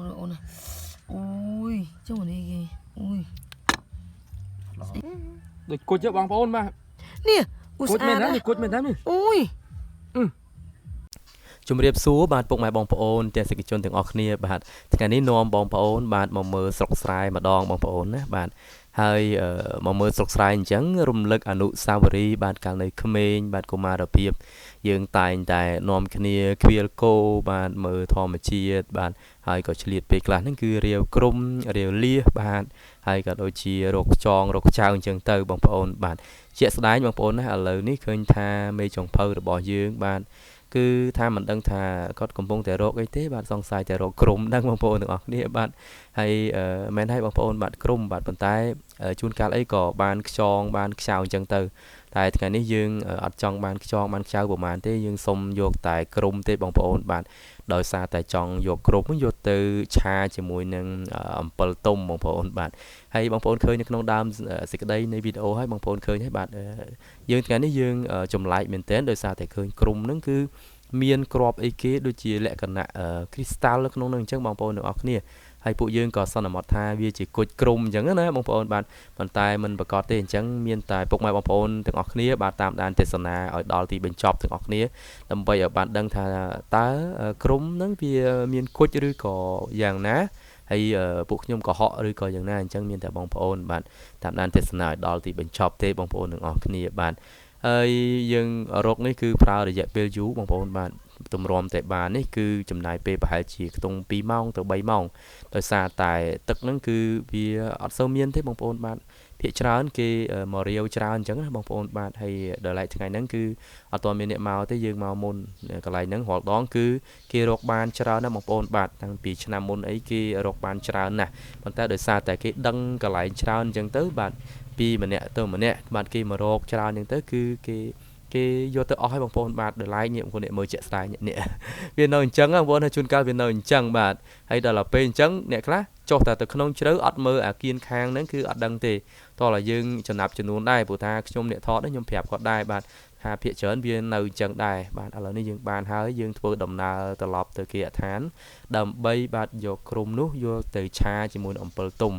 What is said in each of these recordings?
ឡើងអូនអូយចុះនេះគេអូយដូចគុជទៅបងប្អូនបាទនេះគុជមែនណានេះគុជមែនណានេះអូយជំរាបសួរបាទពុកម៉ែបងប្អូនទាំងសិទ្ធិជនទាំងអស់គ្នាបាទថ្ងៃនេះនាំបងប្អូនបាទមកមើលស្រុកស្រែម្ដងបងប្អូនណាបាទហើយមកមើលស្រុកស្រែអញ្ចឹងរំលឹកអនុស្សាវរីយ៍បាទកាលនៅក្មេងបាទកុមារភាពយើងតែងតែនាំគ្នាខ្វៀលគោបាទមើលធម្មជាតិបាទហើយក៏ឆ្លៀតពេលខ្លះហ្នឹងគឺរាវក្រុមរាវលៀសបាទហើយក៏ដូចជារកខ្ចងរកខ្ចៅអញ្ចឹងទៅបងប្អូនបាទជាក់ស្ដែងបងប្អូនណាឥឡូវនេះឃើញថាមេចុងភៅរបស់យើងបាទគឺថាមិនដឹងថាគាត់កំពុងតែរកអីទេបាទសង្ស័យតែរកក្រុមដឹងបងប្អូនទាំងអស់គ្នាបាទហើយមែនហើយបងប្អូនបាទក្រុមបាទប៉ុន្តែជួនកាលអីក៏បានខ្ចងបានខ្ចៅអញ្ចឹងទៅតែថ្ងៃនេះយើងអត់ចង់បានខ្ចងបានខ្ចៅប្រហែលទេយើងសុំយកតែក្រុមទេបងប្អូនបាទដោយសារតែចង់យកក្រុមយកទៅឆាជាមួយនឹងអំពិលទុំបងប្អូនបាទហើយបងប្អូនឃើញនៅក្នុងដើមសេចក្តីនៃវីដេអូហើយបងប្អូនឃើញហើយបាទយើងថ្ងៃនេះយើងចម្លែកមែនទែនដោយសារតែឃើញក្រុមហ្នឹងគឺមានក្របអីគេដូចជាលក្ខណៈគ្រីស្តាល់នៅក្នុងនោះអញ្ចឹងបងប្អូនទាំងអស់គ្នាហើយពួកយើងក៏សន្មតថាវាជាគុជក្រុមអញ្ចឹងណាបងប្អូនបាទប៉ុន្តែมันប្រកាសទេអញ្ចឹងមានតែពុកម៉ែបងប្អូនទាំងអស់គ្នាបាទតាមដានទេសនាឲ្យដល់ទីបញ្ចប់ទាំងអស់គ្នាដើម្បីឲ្យបានដឹងថាតើក្រុមហ្នឹងវាមានគុជឬក៏យ៉ាងណាហើយពួកខ្ញុំក៏ហក់ឬក៏យ៉ាងណាអញ្ចឹងមានតែបងប្អូនបាទតាមដានទេសនាឲ្យដល់ទីបញ្ចប់ទេបងប្អូនទាំងអស់គ្នាបាទហើយយើងរកនេះគឺប្រើរយៈពេលយូរបងប្អូនបាទទម្រាំតែបាននេះគឺចំណាយពេលប្រហែលជាខ្ទង់2ម៉ោងទៅ3ម៉ោងដោយសារតែទឹកហ្នឹងគឺវាអត់សូវមានទេបងប្អូនបាទភាគច្រើនគេមករាវច្រើនអញ្ចឹងណាបងប្អូនបាទហើយដល់ឡែកថ្ងៃហ្នឹងគឺអត់ទាន់មានអ្នកមកទេយើងមកមុនកន្លែងហ្នឹងរាល់ដងគឺគេរកបានច្រើនណាស់បងប្អូនបាទតាំងពីឆ្នាំមុនអីគេរកបានច្រើនណាស់ប៉ុន្តែដោយសារតែគេដឹងកន្លែងច្រើនអញ្ចឹងទៅបាទពីម្នាក់ទៅម្នាក់បាទគេមករកច្រើនអញ្ចឹងទៅគឺគេយកទៅអស់ឲ្យបងប្អូនបាទដល់ឡែកនេះបងប្អូនអ្នកមើលជាក់ស្ដែងនេះវានៅអញ្ចឹងបងប្អូនជួនកាលវានៅអញ្ចឹងបាទហើយដល់ទៅពេលអញ្ចឹងអ្នកខ្លះចុះតែទៅក្នុងជ្រៅអត់មើលអាគៀនខាងហ្នឹងគឺអត់ដឹងទេតោះតែយើងចំណាប់ចំនួនដែរព្រោះថាខ្ញុំអ្នកថតខ្ញុំប្រាប់គាត់ដែរបាទថាភាគច្រើនវានៅអញ្ចឹងដែរបាទឥឡូវនេះយើងបានហើយយើងធ្វើដំណើរត្រឡប់ទៅគេដ្ឋានដើម្បីបាទយកក្រុមនោះយកទៅឆាជាមួយនឹងអំពិលទុំ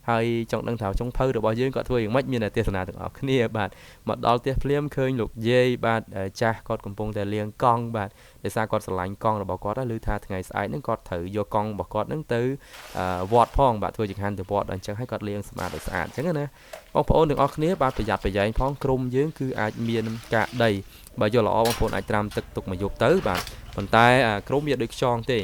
ហើយចង់ដឹងថាចុងភៅរបស់យើងគាត់ធ្វើយ៉ាងម៉េចមានតែទេសនាទាំងអស់គ្នាបាទមកដល់ផ្ទះភ្លាមឃើញលោកយាយបាទចាស់គាត់កំពុងតែលាងកង់បាទដោយសារគាត់ស្រឡាញ់កង់របស់គាត់ហើយឮថាថ្ងៃស្អែកហ្នឹងគាត់ត្រូវយកកង់របស់គាត់ហ្នឹងទៅវត្តផងបាទធ្វើចង្ហាន់ទៅវត្តអញ្ចឹងហើយគាត់លាងសម្អាតឲ្យស្អាតអញ្ចឹងណាបងប្អូនទាំងអស់គ្នាបាទប្រយ័ត្នប្រយែងផងក្រុមយើងគឺអាចមានកាកដីបើយកល្អបងប្អូនអាចត្រាំទឹកទុកមួយយប់ទៅបាទប៉ុន្តែក្រុមវាដូចខ្យងទេ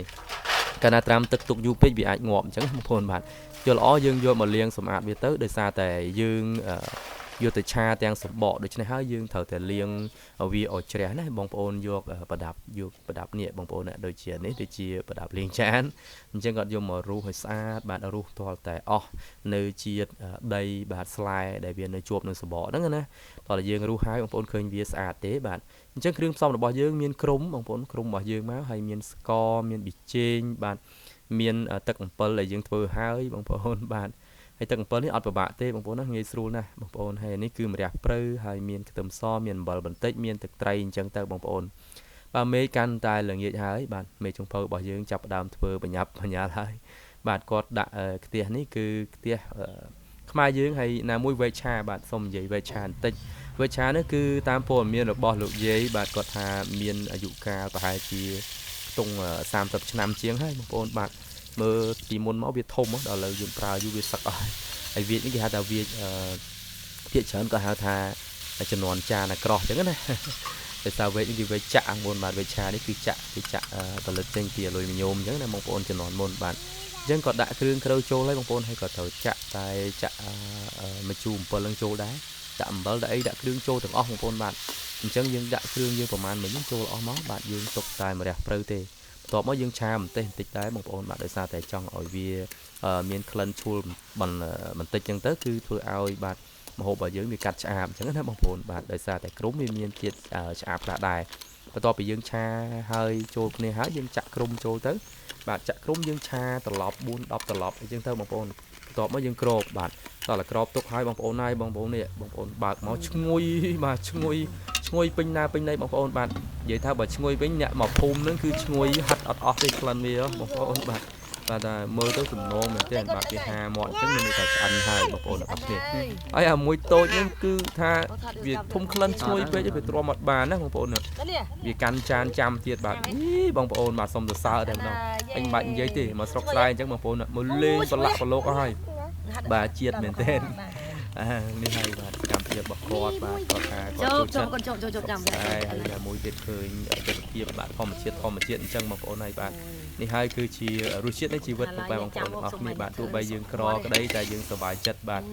កាលណាត្រាំទឹកទុកយូរពេកវាអាចងាប់អញ្ចឹងបងប្អូនបាទយកល្អយើងយកមកលាងសម្អាតវាទៅដោយសារតែយើងយកទៅឆាទាំងសម្បកដូច្នេះហើយយើងត្រូវតែលាងវាឲ្យជ្រះណាបងប្អូនយកប្រដាប់នេះបងប្អូនដូចជានេះដូចជាប្រដាប់លាងចានអញ្ចឹងគាត់យកមករុះឲ្យស្អាតបាទរុះទាល់តែអស់នៅជាតិដីបាទស្លែដែលវានៅជាប់នឹងសម្បកហ្នឹងណាតោះតែយើងរុះហើយបងប្អូនឃើញវាស្អាតទេបាទអញ្ចឹងគ្រឿងផ្សំរបស់យើងមានក្រុមបងប្អូនក្រុមរបស់យើងមកហើយមានស្ករមានប៊ីចេងបាទមានទឹកអំពិលដែលយើងធ្វើហើយបងប្អូនបាទហើយទឹកអំពិលនេះអត់ពិបាកទេបងប្អូនណាងាយស្រួលណាស់បងប្អូនហើយនេះគឺម្រះព្រៅហើយមានខ្ទឹមសមានអំបិលបន្តិចមានទឹកត្រីអញ្ចឹងទៅបងប្អូនបាទមេកាន់តែល្ងាចហើយបាទមេចុងភៅរបស់យើងចាប់ផ្ដើមធ្វើបញ្ញាប់បញ្ញាល់ហើយបាទគាត់ដាក់ខ្ទះនេះគឺខ្ទះខ្មែរយើងហើយណាមួយវែកឆាបាទសុំនិយាយវែកឆាបន្តិចវែកឆានេះគឺតាមព័ត៌មានរបស់លោកយាយបាទគាត់ថាមានអាយុកាលប្រហែលជាខ្ទង់30ឆ្នាំជាងហើយបងប្អូនបាទមើលពីមុនមកវាធំដល់ឥឡូវយើងប្រើយូរវាសឹកអស់ហើយវានេះគេហៅថាវាភាគច្រើនក៏ហៅថាចំនួនចានអាក្រោះអញ្ចឹងណាតែថាវែកនេះវាវែកចាក់មុនបាទវែកឆានេះគឺចាក់ផលិតចេញពីអលុយមីញ៉ូមអញ្ចឹងណាបងប្អូនចំនួនមុនបាទអញ្ចឹងក៏ដាក់គ្រឿងក្រូចចូលហើយបងប្អូនហើយក៏ត្រូវចាក់តែចាក់ម្ជូរអំពិលនឹងចូលដែរដាក់អំបិលដាក់អីដាក់គ្រឿងចូលទាំងអស់បងប្អូនបាទអញ្ចឹងយើងដាក់គ្រឿងយើងប្រមាណមិញចូលអស់មកបាទយើងទុកតែម្រះព្រៅទេបន្ទាប់មកយើងឆាបន្តិចដែរបងប្អូនបាទដោយសារតែចង់ឲ្យវាមានក្លិនឈ្ងុយបន្តិចអញ្ចឹងទៅគឺធ្វើឲ្យបាទម្ហូបរបស់យើងវាកាត់ឆ្អាបអញ្ចឹងណាបងប្អូនបាទដោយសារតែក្រុមវាមានជាតិឆ្អាបខ្លះដែរបន្ទាប់ពីយើងឆាហើយចូលគ្នាហើយយើងចាក់ក្រុមចូលទៅបាទចាក់ក្រុមយើងឆាត្រឡប់4 10ត្រឡប់អញ្ចឹងទៅបងប្អូនបន្ទាប់មកយើងក្របបាទដល់តែក្របទុកហើយបងប្អូនហើយបងប្អូននេះបងប្អូនបើកមកឈ្ងុយបាទឈ្ងុយពេញណាពេញណីបងប្អូនបាទនិយាយថាបើឈ្ងុយវិញអ្នកមកភូមិហ្នឹងគឺឈ្ងុយហាត់អត់អស់ទេក្លិនវាបងប្អូនបាទ បាទតែមើលទៅសំណងមែនទេបាទគេហាមាត់អញ្ចឹងមានន័យថាឆ្អិនហើយបងប្អូនទាំងអស់គ្នាហើយអាមួយតូចហ្នឹងគឺថាវាធំក្លិនឈ្ងុយពេកវាទ្រាំអត់បានណាបងប្អូនវាកាន់ចានចាំទៀតបាទបងប្អូនបាទសុំសរសើរតែម្ដងអញមិនបាច់និយាយទេមកស្រុកស្រែអញ្ចឹងបងប្អូនមើលលេងប្រឡាក់ប្រឡូកអស់ហើយបាទជាតិមែនទេនេះហើយបាទកម្មភាពរបស់គាត់បាទគាត់ថាគាត់ចូលចិត្តចាំហើយមួយទៀតឃើញទស្សនភាពបាទធម្មជាតិអញ្ចឹងបងប្អូនហើយបាទនេះហើយគឺជារសជាតិនៃជីវិតបងប្អូនទាំងអស់គ្នាបាទទោះបីយើងក្រក្តីតែយើងសប្បាយចិត្តបាទ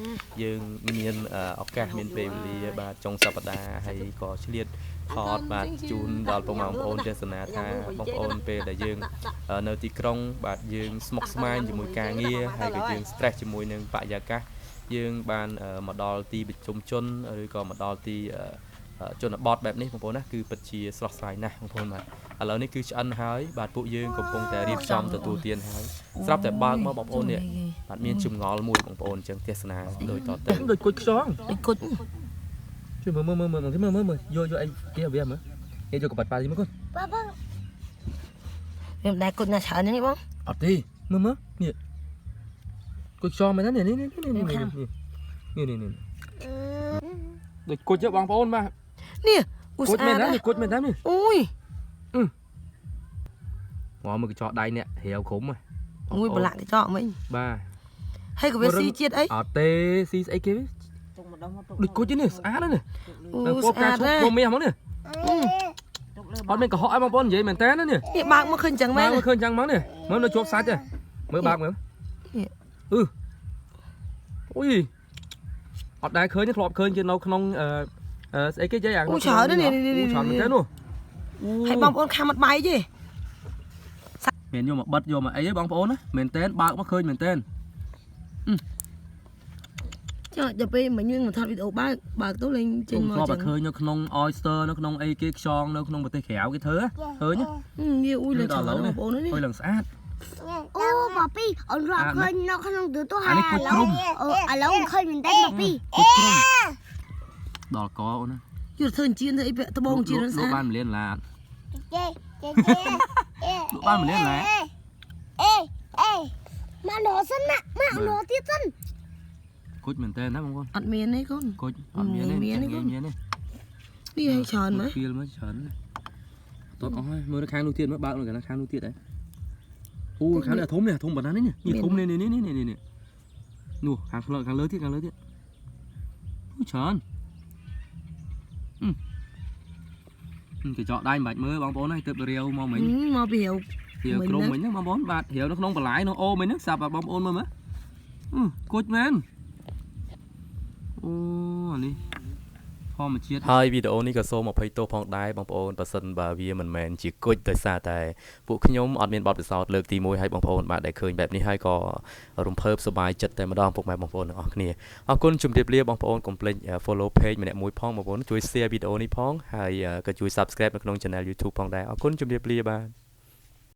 យើងមានឱកាសមានពេលវេលាបាទចុងសប្តាហ៍ហើយក៏ឆ្លៀតថតបាទជូនដល់បងប្អូនទេសនាថាបងប្អូនពេលដែលយើងនៅទីក្រុងបាទយើងស្មុគស្មាញជាមួយការងារហើយក៏យើង stress ជាមួយនឹងបរិយាកាសយើងបានមកដល់ទីប្រជុំជនឬក៏មកដល់ទីជនបទបែបនេះបងប្អូនណាគឺពិតជាស្រស់ស្រាយណាស់បងប្អូនបាទឥឡូវនេះគឺឆ្អិនហើយបាទពួកយើងកំពុងតែរៀបចំទទួលទានហើយស្រាប់តែបើកមកបងប្អូននេះបាទមានចម្ងល់មួយបងប្អូនអញ្ចឹងទេសនាដូចតទៅដូចគុជខ្យងដូចគុជជួយមើលយកអីគេវាមើលគេយកកបាត់ប៉ាទីមើលកូនវាមិនដែរគុជណាច្រើនហ្នឹងបងអត់ទេមើលនេះគុជខ្យងមែនណានេះដូចគុជទេបងប្អូនបាទនេះគុជមែនណានេះគុជមែនណានេះអូយងមើលកញ្ចក់ដៃអ្នករាវក្រុមអូយប្រឡាក់កញ្ចក់មិញបាទហើយក៏វាស៊ីជាតិអីអត់ទេស៊ីស្អីគេដូចគុជនេះស្អាតណាស់នេះពណ៌ផ្កាឈូកពណ៌មាសហ្មងនេះអត់មានកុហកឲ្យបងប្អូននិយាយមែនតើណានេះបើកមកឃើញចឹងមែនបើកឃើញចឹងហ្មងនេះមើលនៅជាប់សាច់មើលបើកមើលអូយអត់ដែរឃើញធ្លាប់ឃើញគេនៅក្នុងស្អីគេយាយអាច្រើននេះច្រើនមែនទេនោះហើយបងប្អូនខាំអត់បាយទេមានយកមកបិទយកមកអីបងប្អូនណាមែនតើបើកមកឃើញមែនតើចុះដល់ពេលមកយើងមកថតវីដេអូបើកទៅលេងចេញមកចឹងឃើញនៅក្នុង Oyster នៅក្នុងអីគេខ្យងនៅក្នុងប្រទេសក្រៅគេធ្វើឃើញវាអ៊ុយលើច្រើនបងប្អូននេះអ៊ុយឡើងស្អាតអូប៉ាពីអូនរកឃើញនៅក្នុងទូទៅហើយឥឡូវឃើញមែនទេប៉ាពីដល់កអូនណាយកធ្វើជៀនធ្វើអីត្បូងជៀនស្អាតលោកបាន1លានឡាលោកបាន1លានឡាមកលោសិនណាមកលោទៀតសិនគុជមែនតើណាបងប្អូនអត់មានទេកូនគុជអត់មានទេមានទេនេះឲ្យច្រើនមើលពីលមើលច្រើនតោះអស់ហើយមើលខាងនោះទៀតមើលបើកនៅខាងនោះទៀតហ៎អូខាងនេះធំនេះធំប៉ុណ្ណានេះធំនេះនោះខាងលើទៀតអូច្រើនគេចောက်ដៃមិនបាច់មើលបងប្អូនហើយទៅរាវមកមិញមកពីរាវក្រុមមិញហ្នឹងបងប្អូនបាទរាវនៅក្នុងបន្លាយនោះអូមិញហ្នឹងសាប់បងប្អូនមើលគុជមែនអូនេះធម្មជាតិហើយវីដេអូនេះក៏សូមអភ័យទោសផងដែរបងប្អូនបើសិនបើវាមិនមែនជាគុជដោយសារតែពួកខ្ញុំអត់មានបទពិសោធន៍លើកទី1ហើយបងប្អូនបាទដែលឃើញបែបនេះហើយក៏រំភើបសប្បាយចិត្តតែម្ដងពុកម៉ែបងប្អូនទាំងអស់គ្នាអរគុណជម្រាបលាបងប្អូនកុំភ្លេច follow page ម្នាក់មួយផងបងប្អូនជួយ share វីដេអូនេះផងហើយក៏ជួយ subscribe នៅក្នុង channel YouTube ផងដែរអរគុណជម្រាបលាបាទ